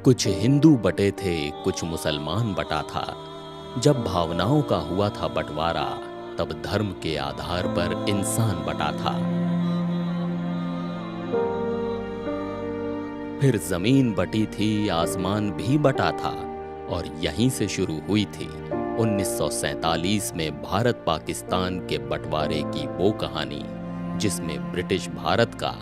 कुछ हिंदू बटे थे, कुछ मुसलमान बटा था। जब भावनाओं का हुआ था बंटवारा, तब धर्म के आधार पर इंसान बटा था। फिर जमीन बटी थी, आसमान भी बटा था, और यहीं से शुरू हुई थी 1947 में भारत पाकिस्तान के बंटवारे की वो कहानी, जिसमें ब्रिटिश भारत का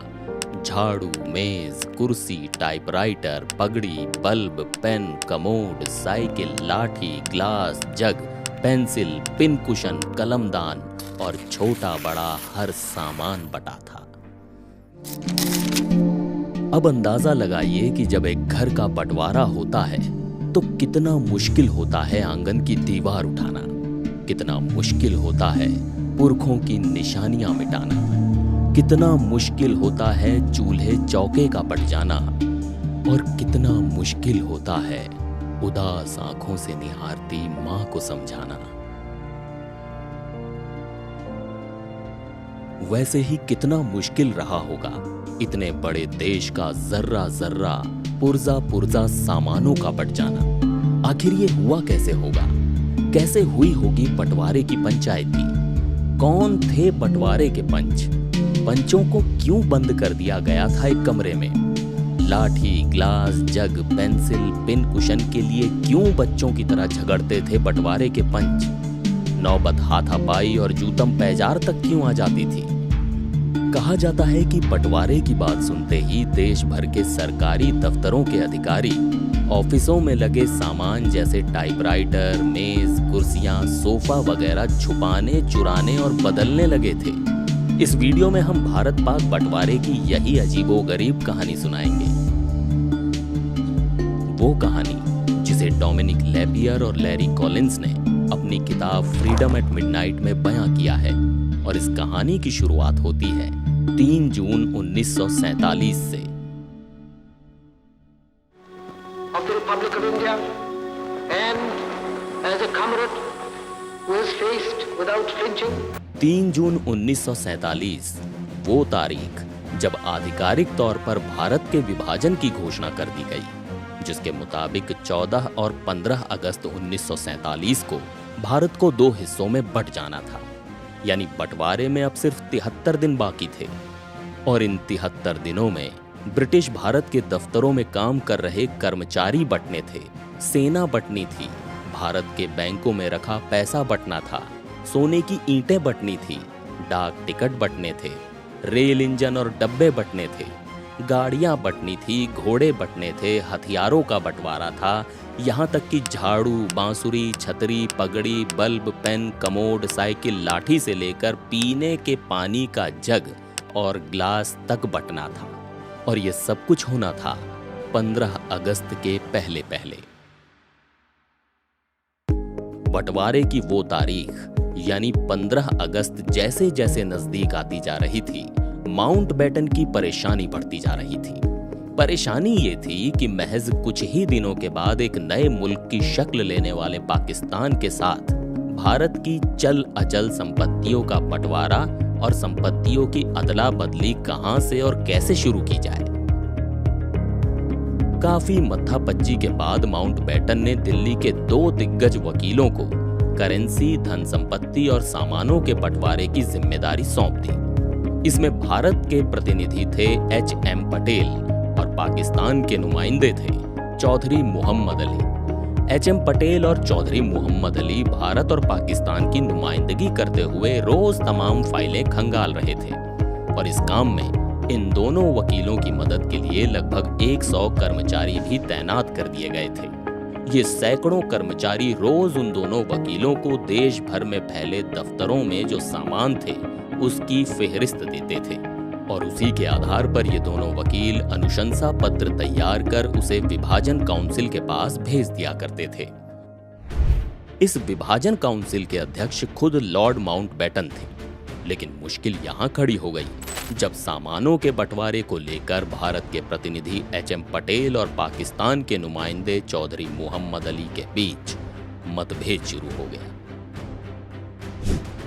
झाड़ू, मेज, कुर्सी, टाइपराइटर, पगड़ी, बल्ब, पेन, कमोड, साइकिल, लाठी, glass, jug, pencil, pin cushion, कलमदान और छोटा बड़ा हर सामान बटा था। अब अंदाजा लगाइए कि जब एक घर का बंटवारा होता है तो कितना मुश्किल होता है आंगन की दीवार उठाना, कितना मुश्किल होता है पुरखों की निशानियां मिटाना, कितना मुश्किल होता है चूल्हे चौके का पट जाना, और कितना मुश्किल होता है उदास आंखों से निहारती मां को समझाना। वैसे ही कितना मुश्किल रहा होगा इतने बड़े देश का जर्रा जर्रा, पुर्जा पुर्जा सामानों का बट जाना। आखिर ये हुआ कैसे होगा? कैसे हुई होगी बंटवारे की पंचायती? कौन थे बंटवारे के पंच? पंचों को क्यों बंद कर दिया गया था एक कमरे में? लाठी, glass, jug, pencil, pin cushion के लिए क्यों बच्चों की तरह झगड़ते थे बंटवारे के पंच? नौबत हाथापाई और जूतम पैजार तक क्यों आ जाती थी? कहा जाता है कि बंटवारे की बात सुनते ही देश भर के सरकारी दफ्तरों के अधिकारी ऑफिसों में लगे सामान जैसे टाइपराइटर, मेज, कुर्सियां, सोफा वगैरह छुपाने, चुराने और बदलने लगे थे। इस वीडियो में हम भारत पाक बंटवारे की यही अजीबोगरीब कहानी सुनाएंगे। वो कहानी जिसे डोमिनिक लेपियर और लैरी कॉलिंस ने अपनी किताब फ्रीडम एट मिडनाइट में बयां किया है, और इस कहानी की शुरुआत होती है 3 जून 1947 से। Of the Republic of India, and as a comrade who has faced without flinching 3 जून 1947 वो तारीख जब आधिकारिक तौर पर भारत के विभाजन की घोषणा कर दी गई, जिसके मुताबिक 14 और 15 अगस्त 1947 को भारत को 2 हिस्सों में बंट जाना था। यानी बंटवारे में अब सिर्फ 73 दिन बाकी थे, और इन 73 दिनों में ब्रिटिश भारत के दफ्तरों में काम कर रहे कर्मचारी बंटने थे, सेना बंटनी थी, भारत के बैंकों में रखा पैसा बंटना था, सोने की ईंटें बंटनी थी, डाक टिकट बंटने थे, रेल इंजन और डब्बे बंटने थे, गाड़ियां बंटनी थी, घोड़े बंटने थे, हथियारों का बंटवारा था, यहाँ तक कि झाड़ू, बांसुरी, छतरी, पगड़ी, बल्ब, पेन, कमोड, साइकिल, लाठी से लेकर पीने के पानी का जग और ग्लास तक बंटना था। और ये सब कुछ होना था 15 अगस्त के पहले पहले। बंटवारे की वो तारीख यानी 15 अगस्त जैसे जैसे नजदीक आती जा रही थी, माउंटबेटन की परेशानी बढ़ती जा रही थी। परेशानी ये थी कि महज कुछ ही दिनों के बाद एक नए मुल्क की शक्ल लेने वाले पाकिस्तान के साथ भारत की चल अचल संपत्तियों का बंटवारा और संपत्तियों की अदला बदली कहां से और कैसे शुरू की जाए। काफी मत्थापच्ची के बाद माउंटबेटन ने दिल्ली के 2 दिग्गज वकीलों को करेंसी, धन संपत्ति और सामानों के बंटवारे की जिम्मेदारी सौंप दी। इसमें भारत के प्रतिनिधि थे H.M. पटेल और पाकिस्तान के नुमाइंदे थे चौधरी मोहम्मद अली। H.M. पटेल और चौधरी मोहम्मद अली भारत और पाकिस्तान की नुमाइंदगी करते हुए रोज तमाम फाइलें खंगाल रहे थे, और इस काम में इन दोनों वकीलों की मदद के लिए लगभग 100 कर्मचारी भी तैनात कर दिए गए थे। ये सैकड़ों कर्मचारी रोज उन दोनों वकीलों को देश भर में फैले दफ्तरों में जो सामान थे उसकी फेहरिस्त देते थे, और उसी के आधार पर ये दोनों वकील अनुशंसा पत्र तैयार कर उसे विभाजन काउंसिल के पास भेज दिया करते थे। इस विभाजन काउंसिल के अध्यक्ष खुद लॉर्ड माउंटबेटन थे। लेकिन मुश्किल यहाँ खड़ी हो गई जब सामानों के बंटवारे को लेकर भारत के प्रतिनिधि H.M. पटेल और पाकिस्तान के नुमाइंदे चौधरी मोहम्मद अली के बीच मतभेद शुरू हो गया।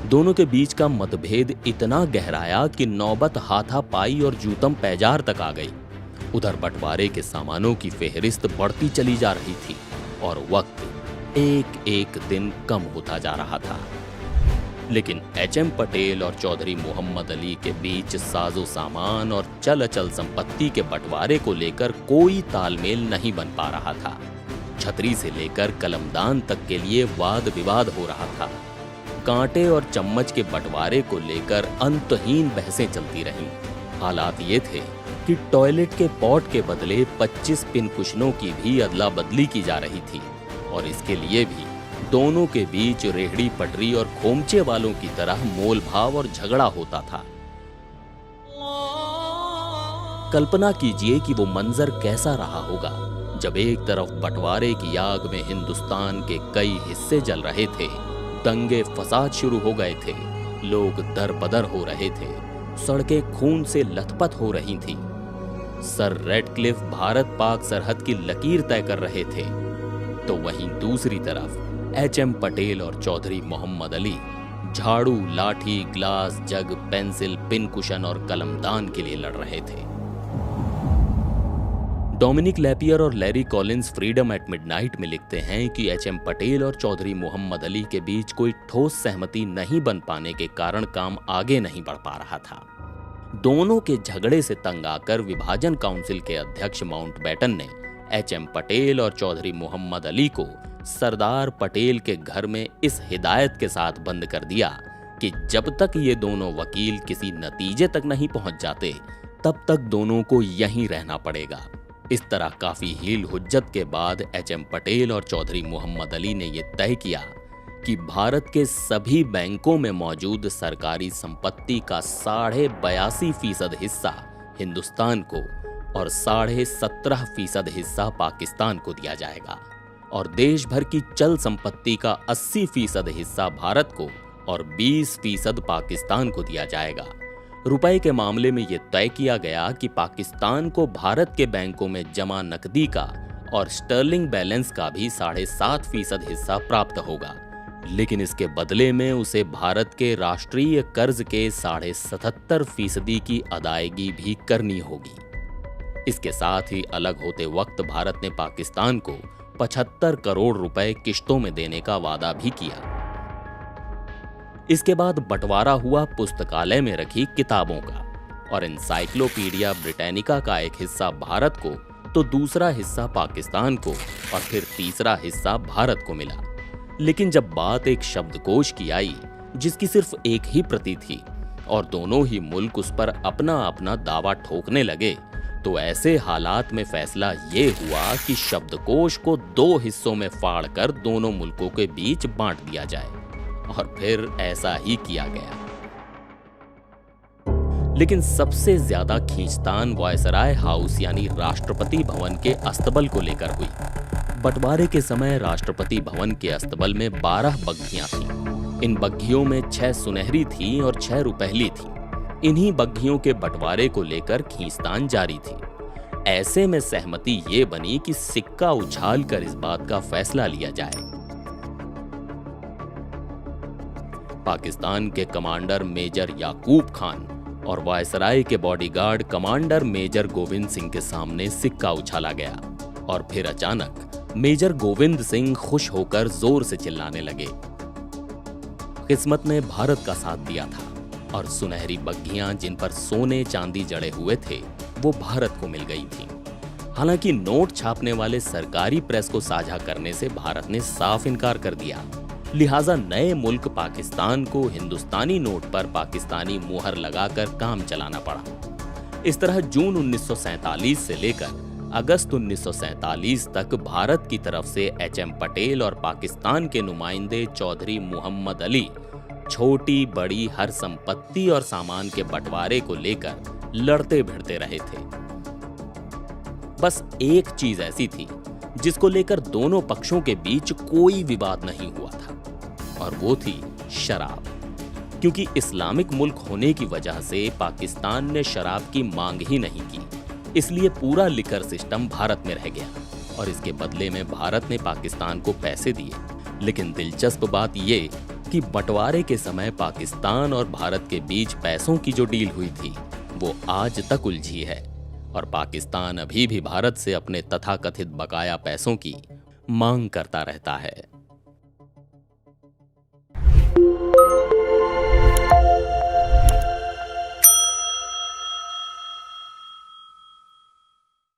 दोनों के बीच का मतभेद इतना गहराया कि नौबत हाथापाई और जूतम पैजार तक आ गई। उधर बंटवारे के सामानों की फेहरिस्त बढ़ती चली जा रही थी और वक्त एक एक दिन कम होता जा रहा था। लेकिन एचएम पटेल और चौधरी मोहम्मद अली के बीच साजो सामान और चल अचल संपत्ति के बंटवारे को लेकर कोई तालमेल नहीं बन पा रहा था। छतरी से लेकर कलमदान तक के लिए वाद विवाद हो रहा था। कांटे और चम्मच के बंटवारे को लेकर अंतहीन बहसें चलती रहीं। हालात ये थे कि टॉयलेट के पॉट के बदले 25 पिन कुशनों की भी अदला बदली की जा रही थी और इसके लिए भी दोनों के बीच रेहड़ी पटरी और खोमचे वालों की तरह मोल भाव और झगड़ा होता था। कल्पना कीजिए कि वो मंजर कैसा रहा होगा जब एक तरफ बंटवारे की आग में हिंदुस्तान के कई हिस्से जल रहे थे, दंगे फसाद शुरू हो गए थे, लोग दरबदर हो रहे थे, सड़कें खून से लथपथ हो रही थीं। सर रेडक्लिफ भारत पाक सरहद की लकीर तय कर रहे थे, तो वहीं दूसरी तरफ एचएम पटेल और चौधरी मोहम्मद अली झाड़ू, लाठी, glass, jug, pencil, pin cushion और कलमदान के लिए लड़ रहे थे। डोमिनिक लैपियर और Larry Collins Freedom at Midnight में लिखते हैं कि एचएम पटेल और चौधरी मोहम्मद अली के बीच कोई ठोस सहमति नहीं बन पाने के कारण काम आगे नहीं बढ़ पा रहा था। दोनों के झगड़े से तंग आकर विभाजन काउंसिल के अध्यक्ष माउंटबेटन ने एचएम पटेल और चौधरी मोहम्मद अली को सरदार पटेल के घर में इस हिदायत के साथ बंद कर दिया कि जब तक ये दोनों वकील किसी नतीजे तक नहीं पहुंच जाते तब तक दोनों को यहीं रहना पड़ेगा। इस तरह काफी हील हुज्जत के बाद एचएम पटेल और चौधरी मोहम्मद अली ने यह तय किया कि भारत के सभी बैंकों में मौजूद सरकारी संपत्ति का 82.5% हिस्सा हिंदुस्तान को और 17.5% हिस्सा पाकिस्तान को दिया जाएगा और देश भर की चल संपत्ति का 80% हिस्सा भारत को और 20% पाकिस्तान को दिया जाएगा। रुपए के मामले में यह तय किया गया कि पाकिस्तान को भारत के बैंकों में जमा नकदी का और स्टर्लिंग बैलेंस का भी 7.5% हिस्सा प्राप्त होगा, लेकिन इसके बदले में उसे भारत के राष्ट्रीय कर्ज के 77.5% की अदायगी भी करनी होगी। इसके साथ ही अलग होते वक्त भारत ने पाकिस्तान को 75 करोड़ रुपए किश्तों में देने का वादा भी किया। इसके बाद बंटवारा हुआ पुस्तकालय में रखी किताबों का और एनसाइक्लोपीडिया ब्रिटानिका का एक हिस्सा भारत को तो दूसरा हिस्सा पाकिस्तान को और फिर तीसरा हिस्सा भारत को मिला। लेकिन जब बात एक शब्दकोश की आई जिसकी सिर्फ एक ही प्रति थी और दोनों ही मुल्क उस पर अपना अपना दावा ठोकने लगे, तो ऐसे हालात में फैसला ये हुआ कि शब्दकोश को 2 हिस्सों में फाड़कर दोनों मुल्कों के बीच बांट दिया जाए और फिर ऐसा ही किया गया। लेकिन सबसे ज्यादा खींचतान वायसराय हाउस यानी राष्ट्रपति भवन के अस्तबल को लेकर हुई। बंटवारे के समय राष्ट्रपति भवन के अस्तबल में 12 बग्घियां थीं। इन बग्घियों में 6 सुनहरी थीं और 6 रुपहली थीं। इन्हीं बग्घियों के बंटवारे को लेकर खींचतान जारी थी। ऐसे में सहमति ये बनी कि सिक्का उछालकर इस बात का फैसला लिया जाए। पाकिस्तान के कमांडर मेजर याकूब खान और वायसराय के bodyguard commander major Govind Singh के सामने सिक्का उछाला गया और फिर अचानक मेजर गोविंद सिंह खुश होकर जोर से चिल्लाने लगे। किस्मत ने भारत का साथ दिया था और सुनहरी बग्घियां जिन पर सोने चांदी जड़े हुए थे वो भारत को मिल गई थीं। हालांकि नोट छापने वाले सरकारी प्रेस को साझा करने से भारत ने साफ इनकार कर दिया, लिहाजा नए मुल्क पाकिस्तान को हिंदुस्तानी नोट पर पाकिस्तानी मुहर लगाकर काम चलाना पड़ा। इस तरह जून 1947 से लेकर अगस्त 1947 तक भारत की तरफ से एचएम पटेल और पाकिस्तान के नुमाइंदे चौधरी मोहम्मद अली छोटी बड़ी हर संपत्ति और सामान के बंटवारे को लेकर लड़ते भिड़ते रहे थे। बस एक चीज ऐसी थी जिसको लेकर दोनों पक्षों के बीच कोई विवाद नहीं हुआ था और वो थी शराब। क्योंकि इस्लामिक मुल्क होने की वजह से पाकिस्तान ने शराब की मांग ही नहीं की, इसलिए पूरा लिकर सिस्टम भारत में रह गया और इसके बदले में भारत ने पाकिस्तान को पैसे दिए। लेकिन दिलचस्प बात ये कि बंटवारे के समय पाकिस्तान और भारत के बीच पैसों की जो डील हुई थी वो आज तक उलझी है और पाकिस्तान अभी भी भारत से अपने तथाकथित बकाया पैसों की मांग करता रहता है।